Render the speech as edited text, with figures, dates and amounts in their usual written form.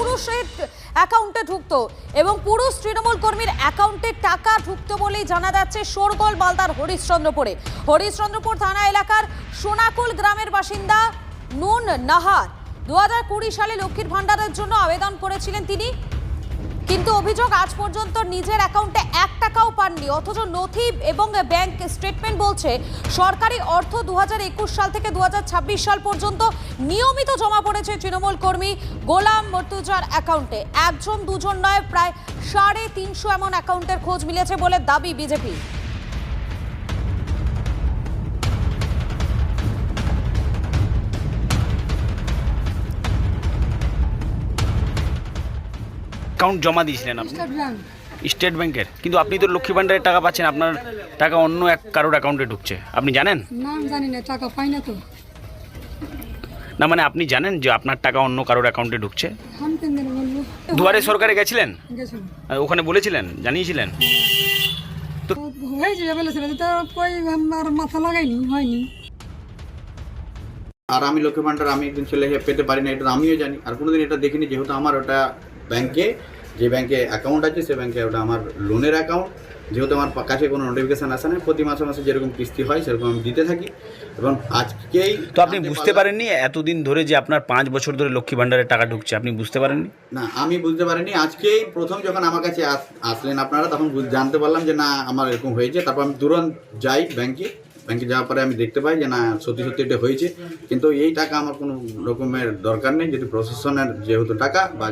পুরুষের অ্যাকাউন্টে ঢুকতো এবং পুরুষ তৃণমূল কর্মীর অ্যাকাউন্টে টাকা ঢুকতো বলেই জানা যাচ্ছে শোরগোল মালদার হরিশ্চন্দ্রপুর থানা এলাকার সোনাকুল গ্রামের বাসিন্দা নুন নাহার 2020 সালে লক্ষ্মীর ভান্ডারের জন্য আবেদন করেছিলেন তিনি, কিন্তু অভিযোগ আজ পর্যন্ত নিজের অ্যাকাউন্টে 1 টাকাও পাননি। অথচ নথি এবং ব্যাংক স্টেটমেন্ট বলছে সরকারি অর্থ 2021 সাল থেকে 2026 সাল পর্যন্ত নিয়মিত জমা পড়েছে তৃণমূল কর্মী গোলাম মর্তুজার অ্যাকাউন্টে। একজন দুজন নয়, প্রায় 350 এমন অ্যাকাউন্টের খোঁজ মিলেছে বলে দাবি বিজেপি। অ্যাকাউন্ট জমা দিয়েছিলেন আপনি স্টেট ব্যাংকের, কিন্তু আপনি তো লক্ষ্মী ভান্ডারের টাকা পাচ্ছেন, আপনার টাকা অন্য কারোর অ্যাকাউন্টে ঢুকছে, আপনি জানেন? না আমি জানি না, টাকা পাই না তো। না মানে আপনি জানেন যে আপনার টাকা অন্য কারোর অ্যাকাউন্টে ঢুকছে? আমি কেন বলবো? দুয়ারে সরকারে গেছিলেন, গেছিলাম। ওখানে বলেছিলেন, জানিয়েছিলেন? তো হয়েছে বলেছিলেন, তো কই আমার মাথা লাগাইনি, হয়নি। আর আমি লক্ষ্মী ভান্ডার আমি একদিন ছেলে পেতে পারি না, এটা আমিও জানি। আর কোনোদিন এটা দেখিনি, যেহেতু আমার ওটা ব্যাংকে, যে ব্যাংকে অ্যাকাউন্ট আছে সে ব্যাংকে ওটা আমার লোনের অ্যাকাউন্ট। যেহেতু আমার কাছে কোনো নোটিফিকেশান আসে না, প্রতি মাসে মাসে যেরকম কিস্তি হয় সেরকম আমি দিতে থাকি। এবং আজকেই তো আপনি বুঝতে পারেননি এতদিন ধরে যে আপনার 5 বছর ধরে লক্ষ্মী ভান্ডারের টাকা ঢুকছে, আপনি বুঝতে পারেননি? না, আমি বুঝতে পারিনি। আজকেই প্রথম যখন আমার কাছে আসলেন আপনারা, তখন জানতে পারলাম যে না আমার এরকম হয়েছে। তারপর আমি তুরন্ত যাই ব্যাংকে যাওয়ার পরে আমি দেখতে পাই যে না সত্যি সত্যি এটা হয়েছে। কিন্তু এই টাকা আমার কোনো রকমের দরকার নেই, যদি প্রশাসনের যেহেতু টাকা বা